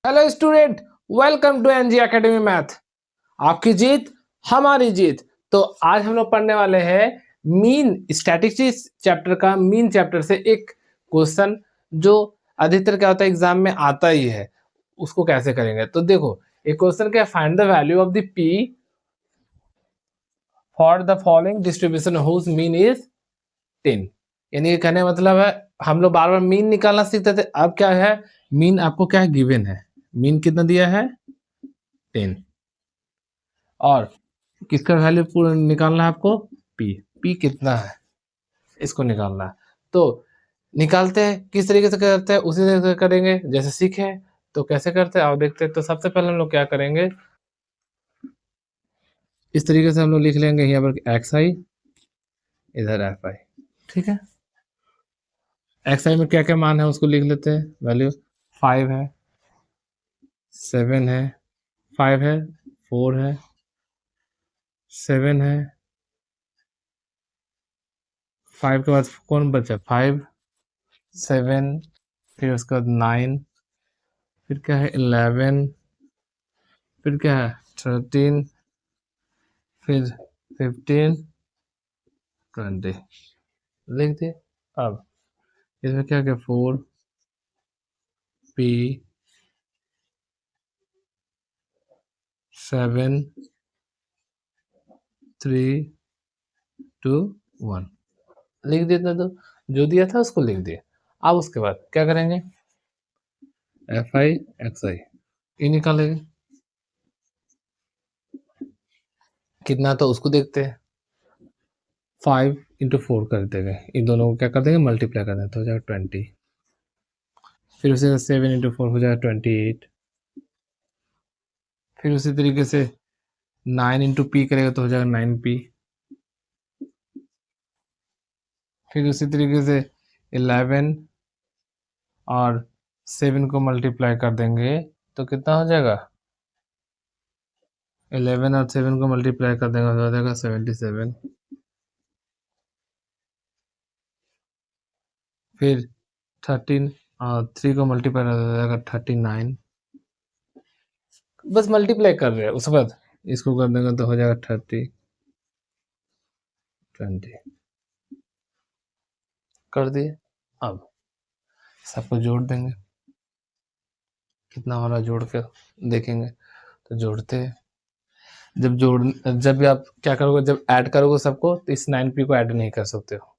Hello student, welcome to NG academy math. आपकी जीत हमारी जीत। तो आज हम लोग पढ़ने वाले हैं मीन स्टैटिस्टिक्स चैप्टर का मीन चैप्टर से एक क्वेश्चन जो अधिकतर क्या होता है एग्जाम में आता ही है। उसको कैसे करेंगे तो देखो, एक क्वेश्चन क्या, find the value of the P for the following distribution whose mean is 10। यानी ये कहने का मतलब है हम लोग बार बार मीन निकालना सीखते थे, अब क्या है मीन आपको क्या है गिवन है। मीन कितना दिया है 10 और किसका वैल्यू पूरा निकालना है आपको, पी। पी कितना है इसको निकालना है। तो निकालते हैं, किस तरीके से करते हैं उसी तरीके से करेंगे जैसे सीखे। तो कैसे करते हैं आओ देखते हैं। तो सबसे पहले हम लोग क्या करेंगे, इस तरीके से हम लोग लिख लेंगे यहाँ पर एक्स आई, इधर एफ आई। ठीक है, एक्स आई में क्या क्या मान है उसको लिख लेते हैं। वैल्यू 5 है, 7 है, 5 है, 4 है, 7 है, 5 के बाद कौन बचा 5, 7, फिर उसके बाद 9, फिर क्या है 11, फिर क्या है 13, फिर 15, 20 लिख दिए। अब इसमें क्या क्या 4 पी 7 3 2 1 लिख देता। तो जो दिया था उसको लिख दिए। अब उसके बाद क्या करेंगे, एफ आई एक्स आई ये निकालेंगे। कितना तो उसको देखते हैं, 5 इंटू 4 कर देंगे, इन दोनों को क्या कर देंगे मल्टीप्लाई कर देंगे तो हो जाएगा 20। फिर उसे 7 इंटू 4 हो जाएगा 28। फिर उसी तरीके से 9 इंटू पी करेगा तो हो जाएगा 9p। फिर उसी तरीके से 11 और 7 को मल्टीप्लाई कर देंगे तो कितना हो जाएगा, 11 और 7 को मल्टीप्लाई कर देंगे तो हो जाएगा 77। फिर 13 और 3 को मल्टीप्लाई कर हो जाएगा 39। बस मल्टीप्लाई कर रहे हैं, उसके बाद इसको कर देंगे तो हो जाएगा 30 20 कर दिए। अब सबको जोड़ देंगे, कितना हो रहा जोड़ कर देखेंगे। तो जोड़ते हैं, जब भी आप क्या करोगे, जब ऐड करोगे सबको तो इस 9p को ऐड नहीं कर सकते हो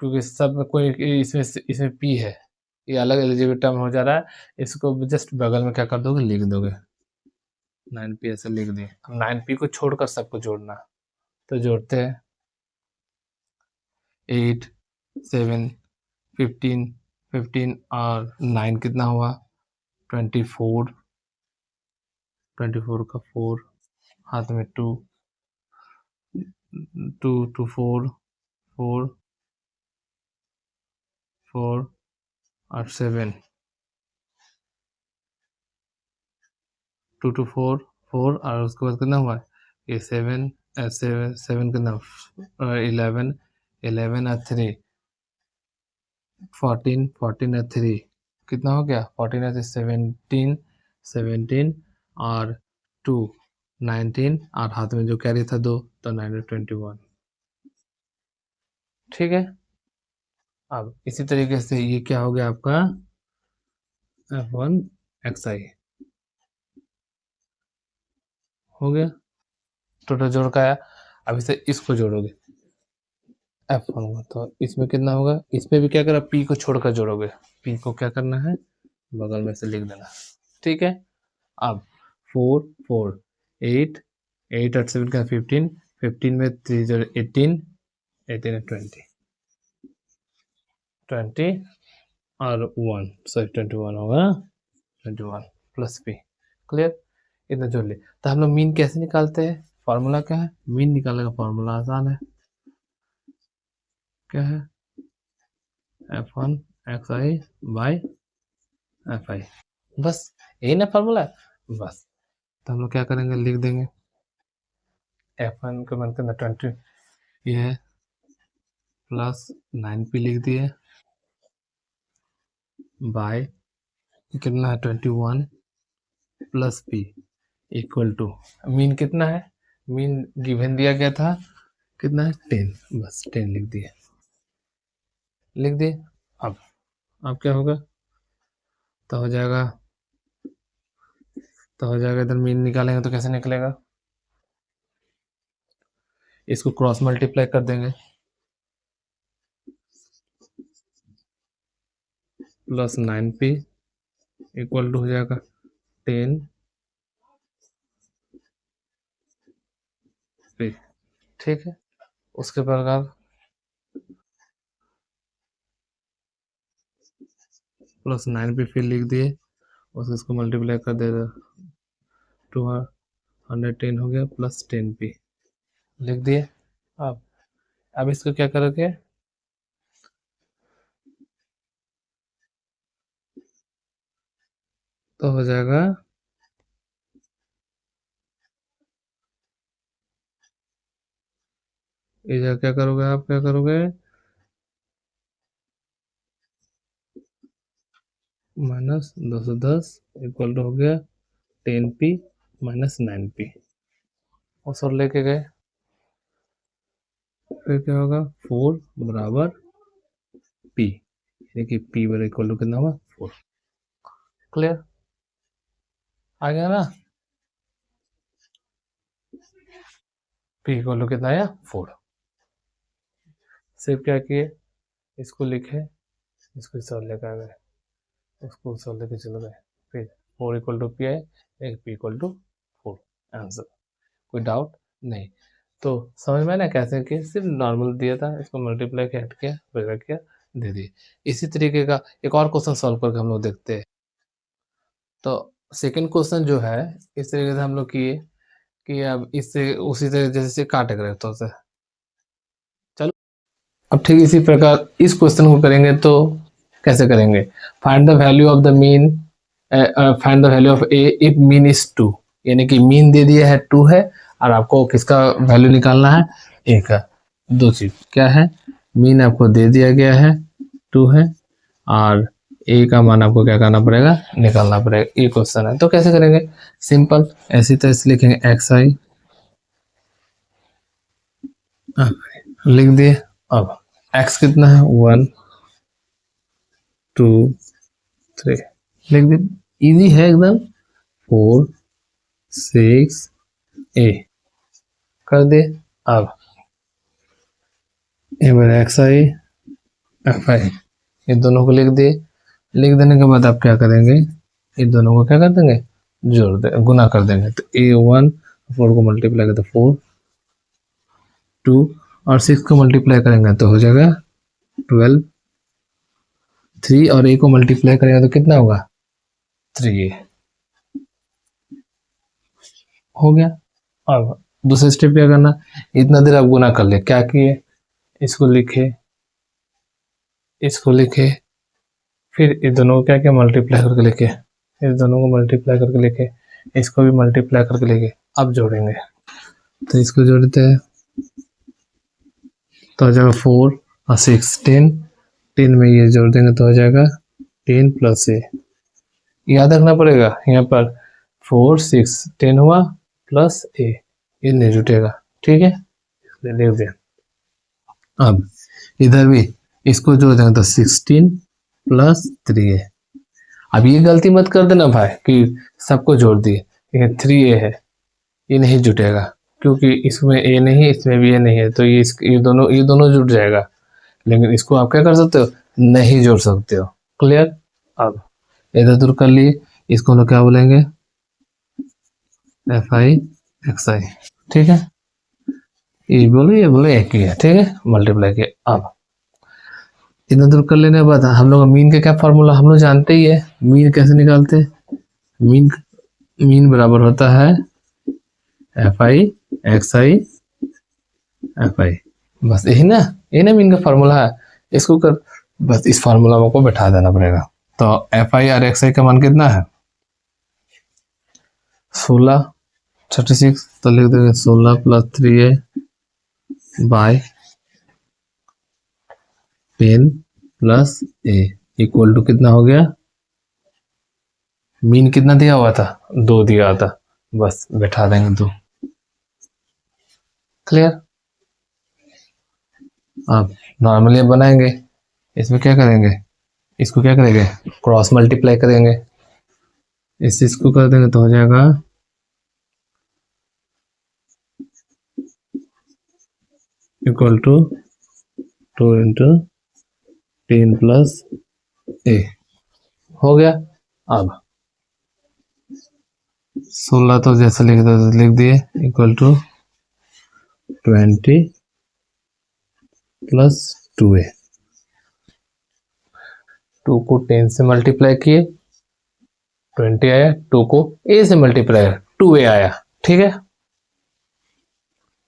क्योंकि सब में कोई इसमें p है, ये अलग एलिजिबल टर्म हो जा रहा है। इसको जस्ट बगल में क्या कर दोगे लिख दोगे 9p ऐसे लिख दिए। अब 9p को छोड़कर सबको जोड़ना। तो जोड़ते हैं 8 7 15 15 और 9 कितना हुआ 24 24 का 4 हाथ में 2 2 2 4 4 4 और 7 2 2 4 4 और उसके बाद कितना हुआ ये 7 7 7 कितना 11 11 और 3 14 14 और 3 कितना हो गया 14 और 17 17 और 2 19 और हाथ में जो कैरी था 2 तो 9 21। ठीक है, अब इसी तरीके से ये क्या हो गया आपका F1 XI हो गया, टोटल जोड़ का आया। अब इसे इसको जोड़ोगे F1 होगा तो इसमें कितना होगा, इसमें भी क्या करा P को छोड़कर जोड़ोगे, P को क्या करना है बगल में से लिख देना। ठीक है, अब 4 4 8 8 और 7 का 15 15 में 3 0 18 18 20 20 और 1 सॉरी 21 होगा 21 प्लस p। क्लियर, इतना जोड़ ले। तो हम लोग मीन कैसे निकालते हैं, फॉर्मूला क्या है, मीन निकालने का फॉर्मूला आसान है, क्या है F1 XI बाई FI, बस यही ना फॉर्मूला है बस। तो हम लोग क्या करेंगे लिख देंगे F1 को बनते हैं 20 ये है प्लस 9p लिख दिए बाय कितना है 21 plus P equal to mean कितना है, मीन गिवन दिया गया था कितना है 10, बस 10 लिख दिए, लिख दिए। अब क्या होगा, तो हो जाएगा, इधर मीन निकालेंगे तो कैसे निकलेगा, इसको क्रॉस मल्टीप्लाई कर देंगे, प्लस 9p इक्वल टू हो जाएगा 10 p। ठीक है, उसके प्रकार प्लस 9p फिर लिख दिए, उसको इसको मल्टीप्लाई कर दे, 210 हो गया प्लस 10p लिख दिए। अब इसको क्या करोगे, तो हो जाएगा इधर क्या करोगे, आप क्या करोगे, माइनस 210 इक्वल टू हो गया 10p माइनस 9p, उस और लेके गए, फिर क्या होगा 4 बराबर p, यानी कि p बराबर इक्वल टू कितना हुआ 4। क्लियर, आ गया ना, p इक्वल टू कितना आया 4। सिर्फ क्या किए, इसको लिखे, इसको इस और लेकर आ गए, उसको उस और लेके चले गए, फिर 4 इक्वल टू पी आए, एक p इक्वल टू 4 आंसर। कोई डाउट नहीं, तो समझ में ना कैसे कि सिर्फ नॉर्मल दिया था, इसको मल्टीप्लाई किया, हट किया, वगैरह किया, दे दिए। इसी तरीके का एक और क्वेश्चन सॉल्व करके हम लोग देखते हैं। तो सेकंड क्वेश्चन जो है इस तरीके से हम लोग किए कि अब इससे उसी तरह जैसे काटेंगे तो से चलो, अब ठीक इसी प्रकार इस क्वेश्चन को करेंगे तो कैसे करेंगे, find the value of the mean, find the value of A if mean is 2, यानी कि मीन दे दिया है 2 है और आपको किसका वैल्यू निकालना है, ए का। दो चीज क्या है, मीन आपको दे दिया गया है 2 है और ए का मान आपको क्या करना पड़ेगा, निकालना पड़ेगा। ये क्वेश्चन है तो कैसे करेंगे, सिंपल ऐसी तरह से लिखेंगे एक्स आई लिख दिए। अब एक्स कितना है 1 2 3 लिख दिए, इजी है एकदम, 4 6 ए कर दे। अब एक्स आई एफ आई ये दोनों को लिख दिए, लिख देने के बाद आप क्या करेंगे, इन दोनों को क्या कर देंगे, जोड़ दे, गुना कर देंगे, तो ए 1 4 को मल्टीप्लाई करते 4 2 और 6 को मल्टीप्लाई करेंगे तो हो जाएगा 12, 3 और ए को मल्टीप्लाई करेंगे तो कितना होगा 3 हो गया। अब दूसरा स्टेप क्या करना, इतना देर आप गुना कर ले, क्या किए, इसको लिखे, इसको लिखे, फिर इस दोनों को क्या क्या मल्टीप्लाई करके लिखे, इस दोनों को मल्टीप्लाई करके लिखे, इसको भी मल्टीप्लाई करके लिखे। अब जोड़ेंगे तो इसको जोड़ते हैं तो हो जाएगा 4 और 6 10, 10 में ये जोड़ देंगे तो हो जाएगा 10 प्लस ए, याद रखना पड़ेगा यहाँ पर 4 6 10 हुआ प्लस ए, ये नहीं जुटेगा, ठीक है लिख दिया। अब इधर भी इसको जोड़ देंगे तो 16 प्लस 3 ए, अब ये गलती मत कर देना भाई कि सबको जोड़ दिए, ये 3 ए है, ये नहीं जुटेगा क्योंकि इसमें ए नहीं इसमें भी ए नहीं है, तो ये दोनों जुट जाएगा, लेकिन इसको आप क्या कर सकते हो, नहीं जोड़ सकते हो। क्लियर, अब इधर दूर कर लिए, इसको हम लोग क्या बोलेंगे एफ आई एक्स आई, ठीक है ये बोलो एक ही है, ठीक है मल्टीप्लाई किया। अब इतना दूर कर लेने के बाद हम लोग मीन का क्या फॉर्मूला हम लोग जानते ही है, मीन कैसे निकालते हैं, मीन मीन बराबर होता है F I x I F I, बस यही ना मीन का फॉर्मूला है, इसको कर बस इस फार्मूला को बैठा देना पड़ेगा। तो एफ आई और एक्स आई का मान कितना है 16 36, तो लिख देंगे 16 plus 3 A by 10 plus A equal to कितना हो गया मीन कितना दिया हुआ था, 2 दिया हुआ था, बस बैठा देंगे 2। क्लियर। अब नॉर्मली बनाएंगे, इसमें क्या करेंगे, इसको क्या करेंगे, क्रॉस मल्टीप्लाई करेंगे, इस चीज को कर देंगे तो हो जाएगा इक्वल टू 2 इंटू 3 प्लस ए, हो गया। अब 16 तो जैसे लिख दो लिख दिए, इक्वल टू 20 प्लस 2a। 2 को 10 से मल्टीप्लाई किए 20 आया, 2 को a से मल्टीप्लाई 2a आया, ठीक है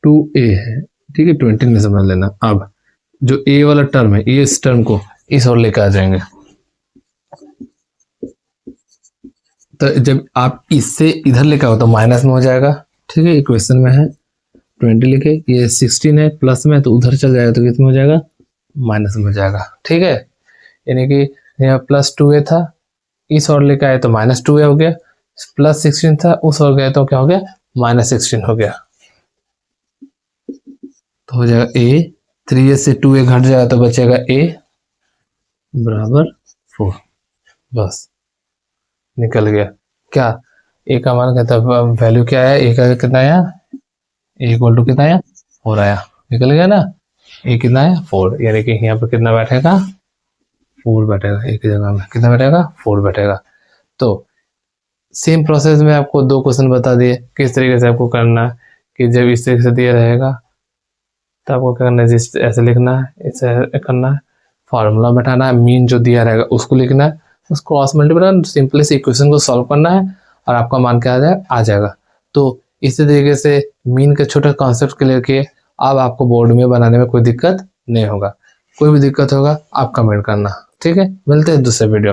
2a है, ठीक है 20 नहीं समझ लेना। अब जो a वाला टर्म है, इस टर्म को इस और लेकर आ जाएंगे, तो जब आप इससे इधर लेकर आओ तो माइनस में हो जाएगा, ठीक है। इक्वेशन में है 20 लिखे, ये 16 है प्लस में, तो उधर चल जाएगा तो कितना हो जाएगा, माइनस में हो जाएगा, ठीक है। यानी कि यहाँ प्लस 2a था, इस और लेकर आए तो माइनस 2a हो गया, प्लस 16 था उस और गए तो क्या हो गया, माइनस 16 हो गया, तो हो जाएगा a, 3a से 2a घट जाएगा तो बचेगा a बराबर 4, बस निकल गया। क्या a का मान कहता है, वैल्यू क्या है, a का कितना आया, a इक्वल टू कितना आया, 4 आया, निकल गया ना। a कितना है 4, यानी कि यहाँ पर कितना बैठेगा, 4 बैठेगा, एक जगह में कितना बैठेगा, 4 बैठेगा। तो सेम प्रोसेस में आपको 2 क्वेश्चन बता दिए किस तरीके से आपको करना है, कि जब इस तरीके से दिया रहेगा तो आपको क्या करना है, जिस ऐसे लिखना है, ऐसे करना है, फार्मूला बैठाना है, मीन जो दिया रहेगा उसको लिखना है, उसको क्रॉस मल्टीप्लाई सिंपली से इक्वेशन को सॉल्व करना है और आपका मान क्या आ जाएगा। तो इसी तरीके से मीन के छोटे कॉन्सेप्ट के लेके अब आपको बोर्ड में बनाने में कोई दिक्कत नहीं होगा। कोई भी दिक्कत होगा आप कमेंट करना, ठीक है। मिलते हैं दूसरे वीडियो।